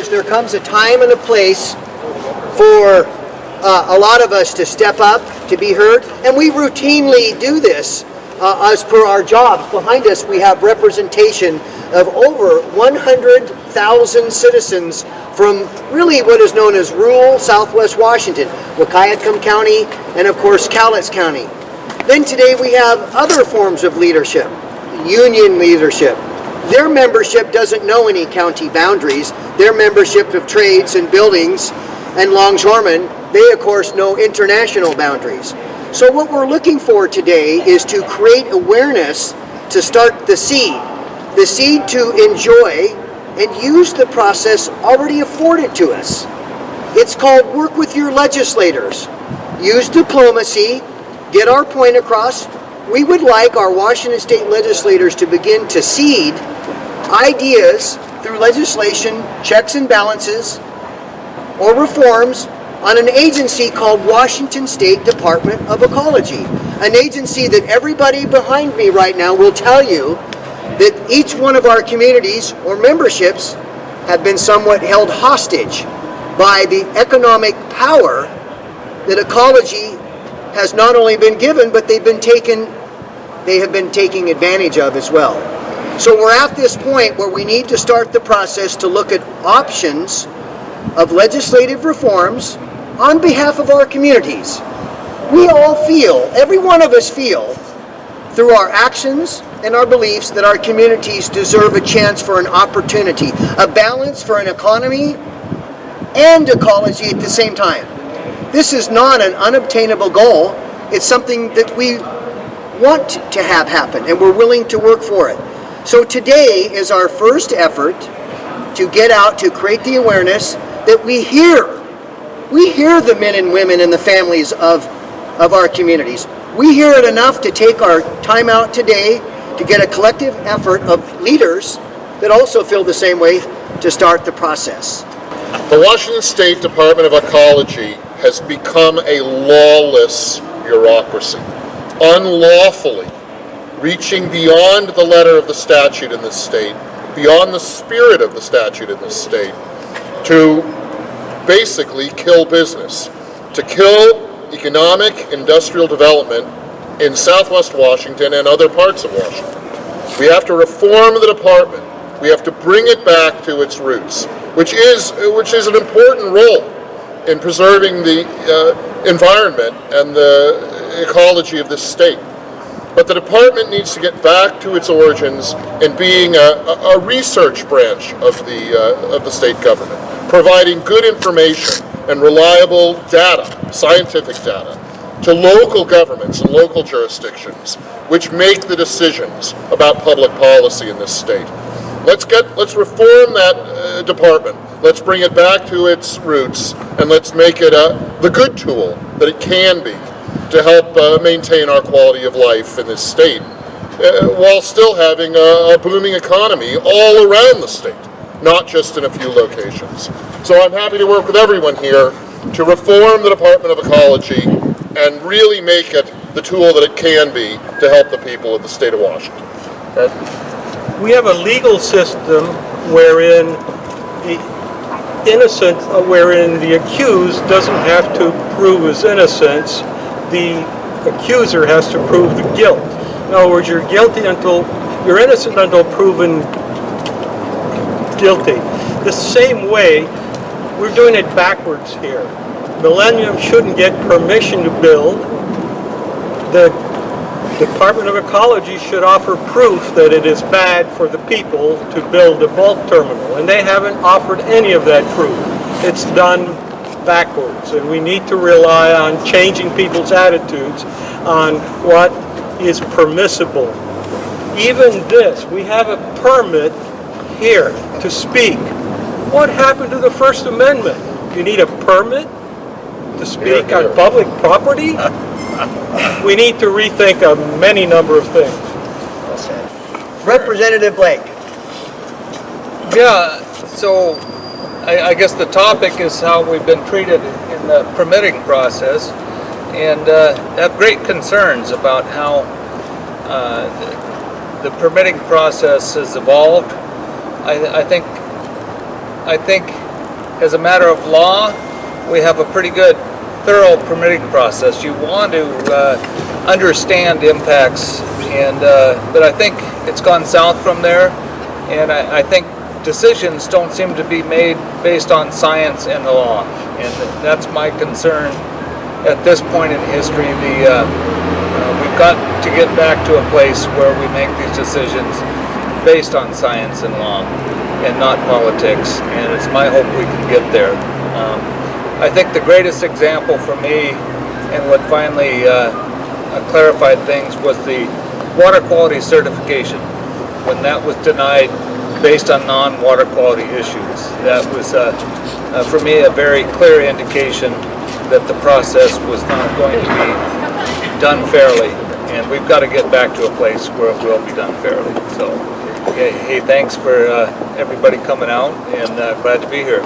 leaders, there comes a time and a place for a lot of us to step up, to be heard, and we routinely do this as per our jobs. Behind us we have representation of over 100,000 citizens from really what is known as rural southwest Washington, Ecology County, and of course Cowlitz County. Then today we have other forms of leadership, union leadership. Their membership doesn't know any county boundaries. Their membership of trades and buildings and longshoremen, they of course know international boundaries. So what we're looking for today is to create awareness to start the seed to enjoy and use the process already afforded to us. It's called work with your legislators. Use diplomacy, get our point across. We would like our Washington state legislators to begin to seed ideas through legislation, checks and balances, or reforms on an agency called Washington State Department of Ecology, an agency that everybody behind me right now will tell you that each one of our communities or memberships have been somewhat held hostage by the economic power that ecology has not only been given, but they have been taking advantage of as well. So we're at this point where we need to start the process to look at options of legislative reforms on behalf of our communities. We all feel, every one of us feel, through our actions and our beliefs that our communities deserve a chance for an opportunity, a balance for an economy and ecology at the same time. This is not an unobtainable goal. It's something that we want to have happen, and we're willing to work for it. So today is our first effort to get out to create the awareness that we hear the men and women and the families of our communities. We hear it enough to take our time out today to get a collective effort of leaders that also feel the same way to start the process. The Washington State Department of Ecology has become a lawless bureaucracy, unlawfully reaching beyond the letter of the statute in this state, beyond the spirit of the statute in this state, to basically kill business, to kill economic, industrial development in southwest Washington and other parts of Washington. We have to reform the department. We have to bring it back to its roots, which is an important role in preserving the environment and the ecology of this state. But the department needs to get back to its origins in being a research branch of the state government, providing good information and reliable data, scientific data, to local governments and local jurisdictions, which make the decisions about public policy in this state. Let's reform that department. Let's bring it back to its roots, and let's make it the good tool that it can be to help maintain our quality of life in this state, while still having a booming economy all around the state, not just in a few locations. So I'm happy to work with everyone here to reform the Department of Ecology and really make it the tool that it can be to help the people of the state of Washington. Okay? We have a legal system wherein wherein the accused doesn't have to prove his innocence. The accuser has to prove the guilt. In other words, you're innocent until proven guilty. The same way, we're doing it backwards here. Millennium shouldn't get permission to build. The Department of Ecology should offer proof that it is bad for the people to build a bulk terminal, and they haven't offered any of that proof. It's done backwards, and we need to rely on changing people's attitudes on what is permissible. Even this, we have a permit here to speak. What happened to the First Amendment? You need a permit to speak on public property? We need to rethink a many number of things. Representative Blake. Yeah, so I guess the topic is how we've been treated in the permitting process, and have great concerns about how the permitting process has evolved. I think as a matter of law, we have a pretty good, thorough permitting process. You want to understand impacts, and but I think it's gone south from there, and I think decisions don't seem to be made based on science and the law, and that's my concern at this point in history. We've got to get back to a place where we make these decisions based on science and law and not politics, and it's my hope we can get there. I think the greatest example for me, and what finally clarified things, was the water quality certification. When that was denied based on non-water quality issues, that was for me a very clear indication that the process was not going to be done fairly, and we've got to get back to a place where it will be done fairly. So, hey, thanks for everybody coming out, and glad to be here.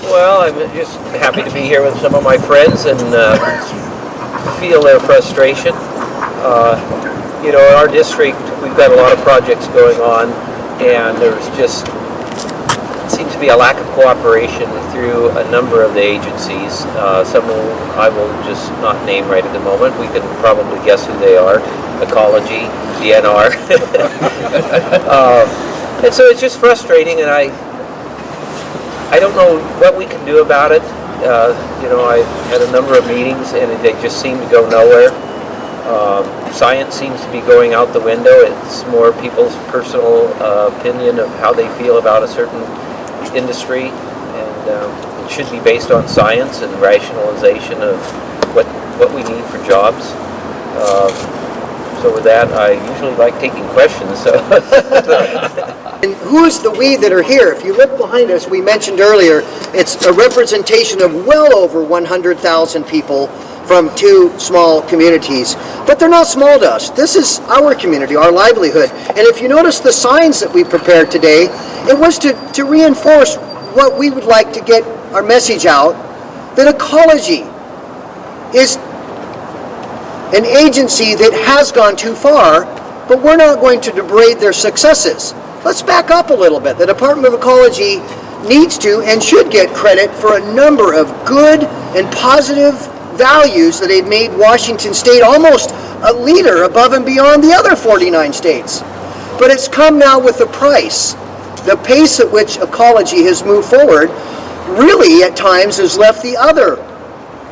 Well, I'm just happy to be here with some of my friends and feel their frustration. You know, in our district, we've got a lot of projects going on, and there's just seems to be a lack of cooperation through a number of the agencies. Some of them I will just not name right at the moment. We can probably guess who they are. Ecology, DNR. And so it's just frustrating, and I don't know what we can do about it. You know, I had a number of meetings, and they just seem to go nowhere. Science seems to be going out the window. It's more people's personal opinion of how they feel about a certain industry, and it should be based on science and rationalization of what we need for jobs. So with that, I usually like taking questions. So. And who is the we that are here? If you look behind us, we mentioned earlier, it's a representation of well over 100,000 people from 2 small communities. But they're not small to us. This is our community, our livelihood. And if you notice the signs that we prepared today, it was to reinforce what we would like to get our message out, that Ecology is an agency that has gone too far, but we're not going to degrade their successes. Let's back up a little bit. The Department of Ecology needs to and should get credit for a number of good and positive values that have made Washington State almost a leader above and beyond the other 49 states. But it's come now with a price. The pace at which Ecology has moved forward really at times has left the other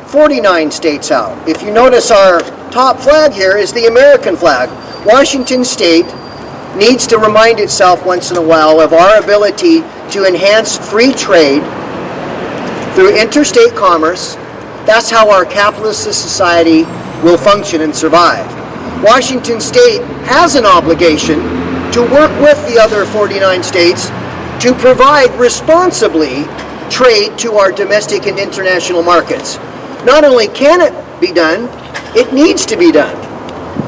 49 states out. If you notice, our top flag here is the American flag. Washington State needs to remind itself once in a while of our ability to enhance free trade through interstate commerce. That's how our capitalist society will function and survive. Washington State has an obligation to work with the other 49 states to provide responsibly trade to our domestic and international markets. Not only can it be done, it needs to be done.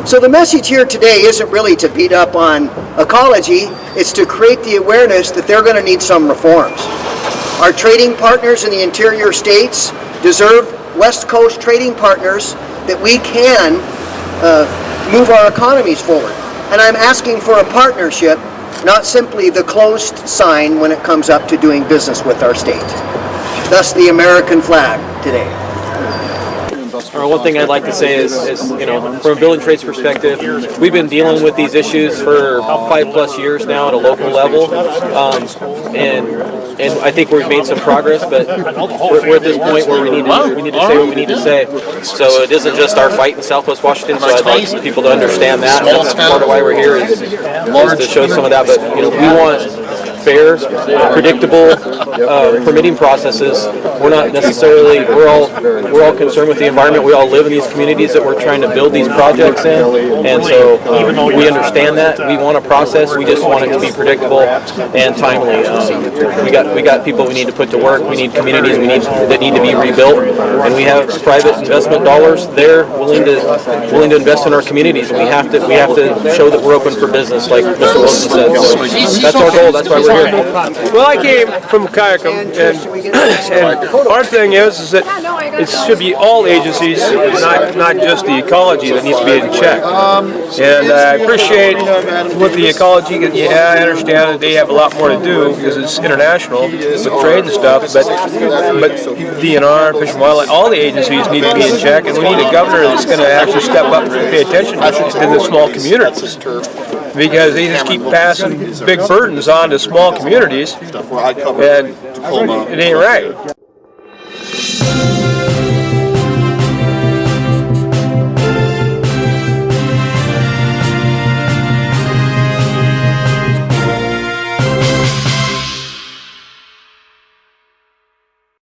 So the message here today isn't really to beat up on Ecology, it's to create the awareness that they're going to need some reforms. Our trading partners in the interior states deserve West Coast trading partners that we can move our economies forward. And I'm asking for a partnership, not simply the closed sign when it comes up to doing business with our state. Thus the American flag today. One thing I'd like to say is, you know, from a building trades perspective, we've been dealing with these issues for 5+ years now at a local level, and I think we've made some progress, but we're at this point where we need to say what we need to say. So it isn't just our fight in Southwest Washington. So I'd like people to understand that. That's part of why we're here is to show some of that. But you know, we want fair, predictable permitting processes. We're not necessarily, we're all concerned with the environment. We all live in these communities that we're trying to build these projects in, and so we understand that. We want a process. We just want it to be predictable and timely. We got people we need to put to work. We need communities that need to be rebuilt, and we have private investment dollars there willing to invest in our communities, and we have to show that we're open for business, like Mr. Wilson said. So that's our goal. That's why we're Well, I came from Kayakum, and our thing is that it should be all agencies, not just the ecology that needs to be in check. And I appreciate what the ecology, yeah, I understand that they have a lot more to do because it's international with trade and stuff, but DNR, Fish and Wildlife, all the agencies need to be in check, and we need a governor that's going to actually step up and pay attention to the small communities. Because they just keep passing big burdens on to small communities, and it ain't right.